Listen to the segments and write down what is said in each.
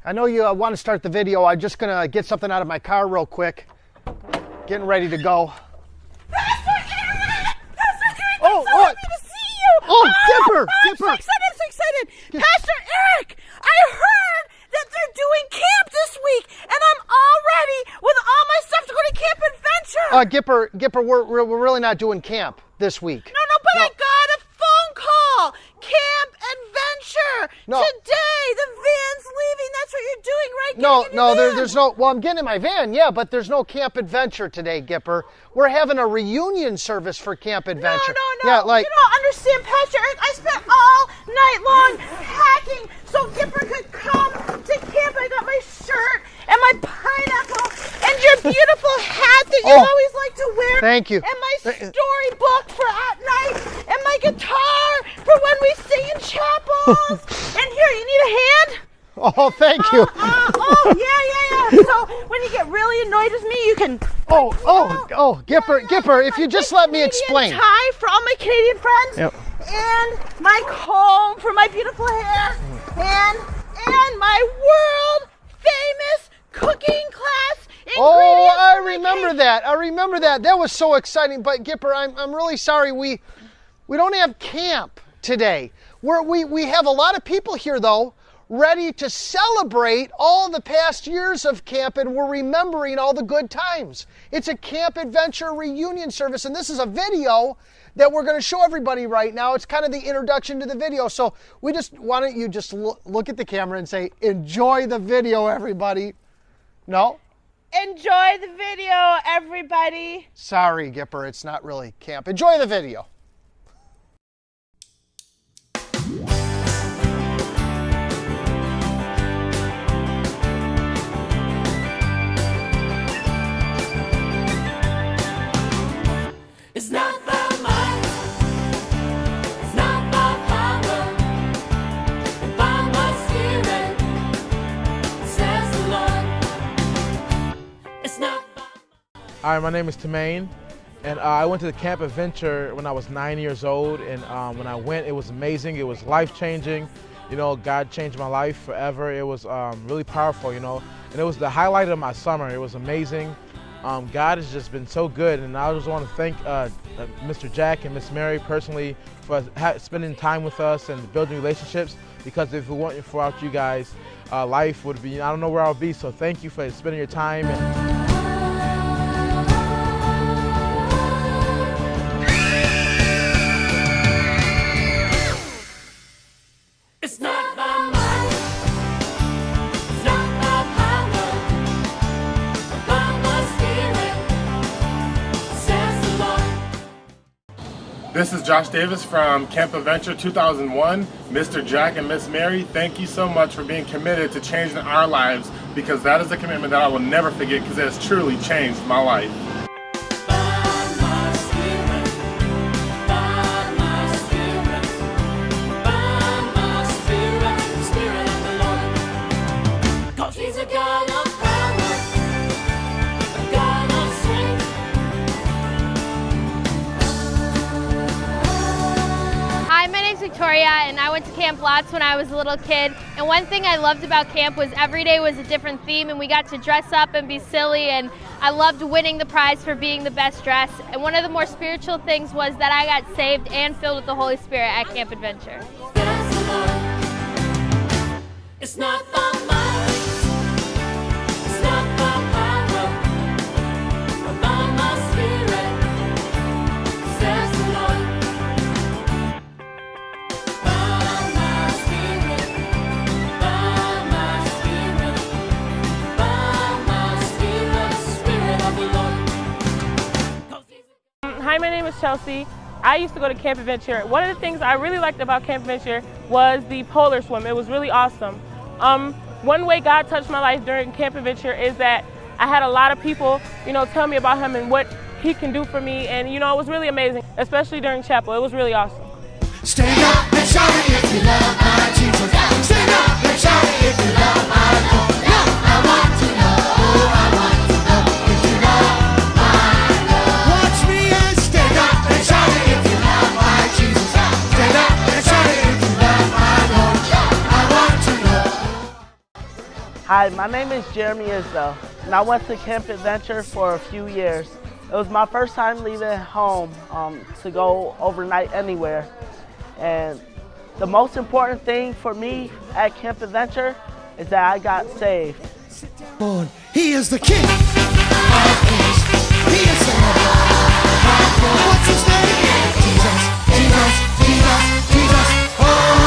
I know you want to start the video. I'm just going to get something out of my car real quick. Getting ready to go. Pastor Eric! Pastor Eric, Oh, I'm so what? happy to see you! Oh, Dipper! I'm so excited! Pastor Eric, I heard that they're doing camp this week, and I'm all ready with all my stuff to go to Camp Adventure! Gipper, we're really not doing camp this week. No, but I got a phone call! Camp Adventure! No. Today, the van's leaving. That's what you're doing, right? No, there's no, well, I'm getting in my van, yeah, but there's no Camp Adventure today, Gipper. We're having a reunion service for Camp Adventure. No. Yeah, like, you don't understand, Pastor Eric. I spent all night long packing so Gipper could come to camp. I got my shirt and my pineapple and your beautiful hat that you always like to wear. Thank you. And my storybook for at night and my guitar for when we sing in chapels. And here, you need a hand? oh, thank you. Yeah. So when you get really annoyed with me, you can. Gipper, if you just let me explain. Tie for all my Canadian friends. Yep. And my comb for my beautiful hair. And my world famous cooking class. Oh, I remember that. That was so exciting. But Gipper, I'm really sorry. We don't have camp today. We have a lot of people here though, ready to celebrate all the past years of camp, and we're remembering all the good times. It's a Camp Adventure reunion service, and this is a video that we're going to show everybody right now. It's kind of the introduction to the video. So why don't you just look at the camera and say, enjoy the video, everybody. No? Enjoy the video, everybody. Sorry, Gipper, it's not really camp. Enjoy the video. It's not by might, it's not by power, but by my spirit, says the Lord. It's not by Hi, my name is Tamaine, and I went to the Camp Adventure when I was 9 years old, and when I went, it was amazing. It was life-changing. You know, God changed my life forever. It was really powerful, you know, and it was the highlight of my summer. It was amazing. God has just been so good, and I just want to thank Mr. Jack and Miss Mary personally for spending time with us and building relationships, because if it weren't for you guys, life would be, I don't know where I would be, so thank you for spending your time. It's not by might, it's not by power, but by my spirit, says the Lord. This is Josh Davis from Camp Adventure 2001. Mr. Jack and Miss Mary, thank you so much for being committed to changing our lives, because that is a commitment that I will never forget, because it has truly changed my life. He's a God of power, a God of strength. Hi, my name's Victoria, and I went to camp lots when I was a little kid. And one thing I loved about camp was every day was a different theme, and we got to dress up and be silly, and I loved winning the prize for being the best dressed. And one of the more spiritual things was that I got saved and filled with the Holy Spirit at Camp Adventure. Says the Lord. It's not by might, it's not by power, but by my spirit, says the Lord. By my spirit, by my spirit, by my spirit, spirit of the Lord. Hi, my name is Chelsea. I used to go to Camp Adventure. One of the things I really liked about Camp Adventure was the polar swim. It was really awesome. One way God touched my life during Camp Adventure is that I had a lot of people, tell me about him and what he can do for me, and it was really amazing, especially during chapel. It was really awesome. Stand up and shout it if you love my Jesus. Stand up and shout it if you love my Lord. I want to know if you love my Lord. Watch me and stand up and shout it if you love my Jesus. Stand up and shout it if you love my Lord. I want to know. Hi, my name is Jeremy Isbell, and I went to Camp Adventure for a few years. It was my first time leaving home to go overnight anywhere. And the most important thing for me at Camp Adventure is that I got saved. Lord, He is the King of Kings. He is the Lord. What's His name? Jesus, Jesus, Jesus, Jesus. Oh,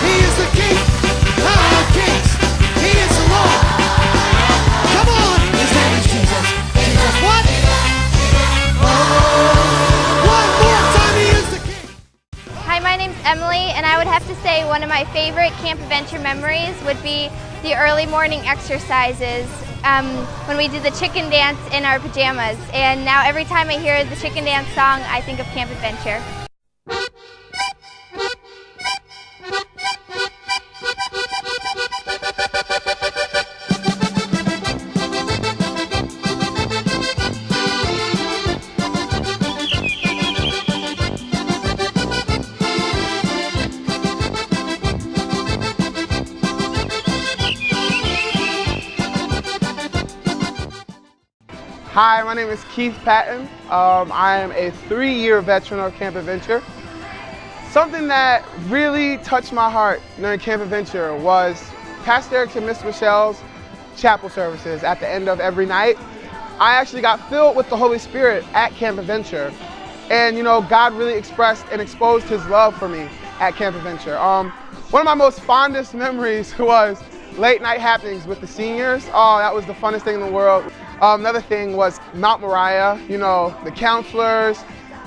He is the King of Kings. He is the Lord. Come on, His name is Jesus. Jesus, what? Oh, one more time, He is the King. Hi, my name's Emily, and I would have to say one of my favorite Camp Adventure memories would be the early morning exercises when we did the chicken dance in our pajamas. And now every time I hear the chicken dance song, I think of Camp Adventure. Hi, my name is Keith Patton. I am a 3-year veteran of Camp Adventure. Something that really touched my heart during Camp Adventure was Pastor Eric and Miss Michelle's chapel services at the end of every night. I actually got filled with the Holy Spirit at Camp Adventure. And you know, God really expressed and exposed His love for me at Camp Adventure. One of my most fondest memories was late night happenings with the seniors. Oh, that was the funnest thing in the world. Another thing was Mount Moriah, you know, the counselors,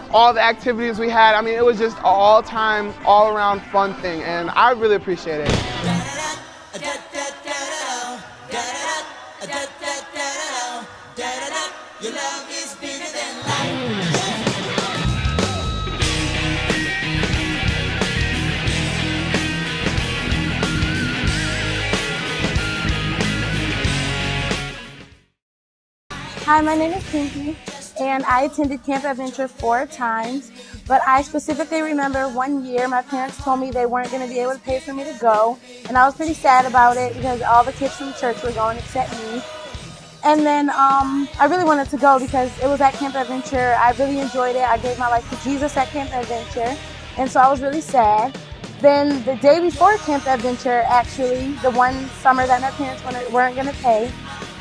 all the activities we had. I mean, it was just an all-time, all-around fun thing, and I really appreciate it. Your love is bigger than life. Hi, my name is Pinky, and I attended Camp Adventure 4 times, but I specifically remember one year my parents told me they weren't going to be able to pay for me to go, and I was pretty sad about it because all the kids from church were going except me. And then I really wanted to go because it was at Camp Adventure. I really enjoyed it. I gave my life to Jesus at Camp Adventure, and so I was really sad. Then the day before Camp Adventure, actually, the one summer that my parents weren't going to pay,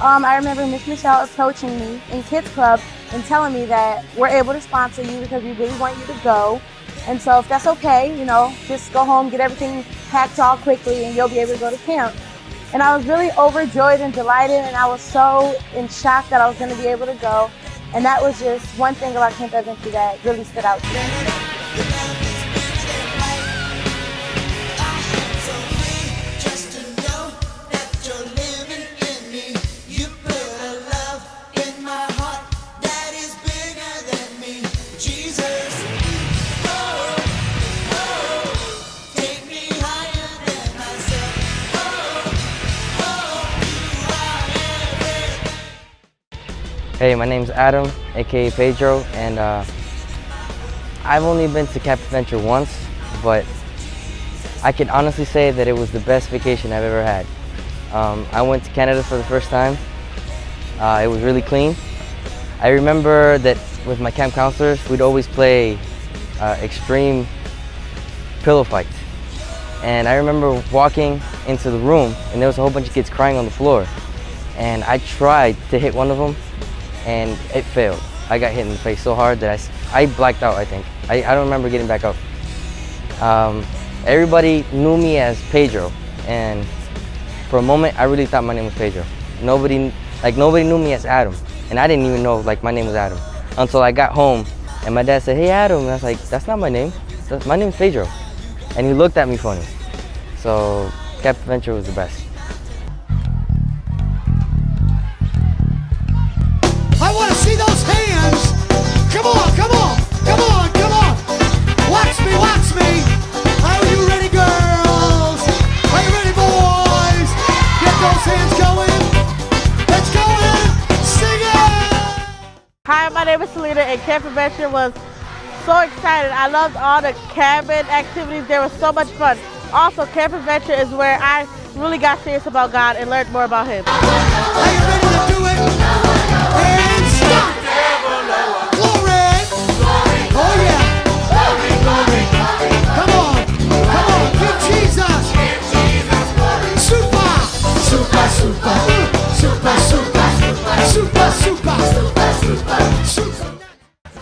I remember Miss Michelle approaching me in Kids Club and telling me that we're able to sponsor you because we really want you to go. And so if that's okay, you know, just go home, get everything packed all quickly, and you'll be able to go to camp. And I was really overjoyed and delighted, and I was so in shock that I was going to be able to go. And that was just one thing about Camp Adventure that really stood out to me. Hey, my name's Adam, aka Pedro, and I've only been to Camp Adventure once, but I can honestly say that it was the best vacation I've ever had. I went to Canada for the first time. It was really clean. I remember that with my camp counselors, we'd always play extreme pillow fights. And I remember walking into the room, and there was a whole bunch of kids crying on the floor. And I tried to hit one of them, and it failed. I got hit in the face so hard that I blacked out, I think. I don't remember getting back up. Everybody knew me as Pedro, and for a moment, I really thought my name was Pedro. Nobody knew me as Adam, and I didn't even know my name was Adam until I got home, and my dad said, "Hey, Adam," and I was like, "That's not my name. My name's Pedro," and he looked at me funny. So Camp Adventure was the best. I want to see those hands. Come on, come on, come on, come on. Watch me, watch me. Are you ready, girls? Are you ready, boys? Get those hands going. Let's go in. Sing it. Hi, my name is Selena, and Camp Adventure was so excited. I loved all the cabin activities. They were so much fun. Also, Camp Adventure is where I really got serious about God and learned more about Him. Are you ready to do it? And stop! Glory! Oh yeah! Come on! Come on! Give Jesus! Super! Super! Super! Super! Super! Super! Super!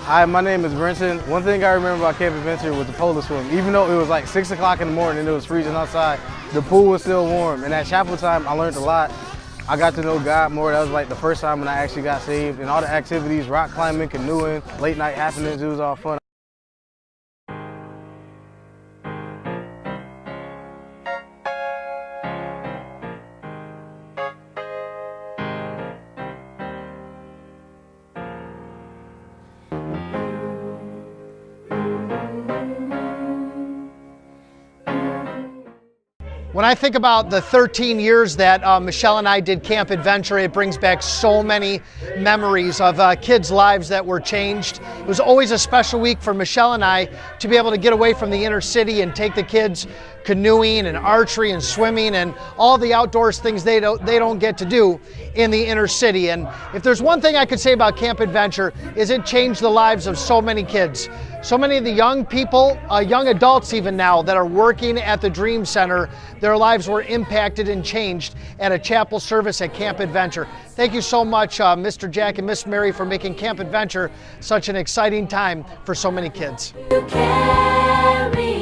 Hi, my name is Brenton. One thing I remember about Camp Adventure was the polar swim. Even though it was like 6 o'clock in the morning and it was freezing outside, the pool was still warm. And at chapel time, I learned a lot. I got to know God more. That was like the first time when I actually got saved. And all the activities, rock climbing, canoeing, late night happenings, it was all fun. When I think about the 13 years that Michelle and I did Camp Adventure, it brings back so many memories of kids' lives that were changed. It was always a special week for Michelle and I to be able to get away from the inner city and take the kids canoeing and archery and swimming and all the outdoors things they don't get to do in the inner city. And if there's one thing I could say about Camp Adventure is it changed the lives of so many kids. So many of the young people, young adults even now, that are working at the Dream Center, their lives were impacted and changed at a chapel service at Camp Adventure. Thank you so much, Mr. Jack and Miss Mary, for making Camp Adventure such an exciting time for so many kids. You carry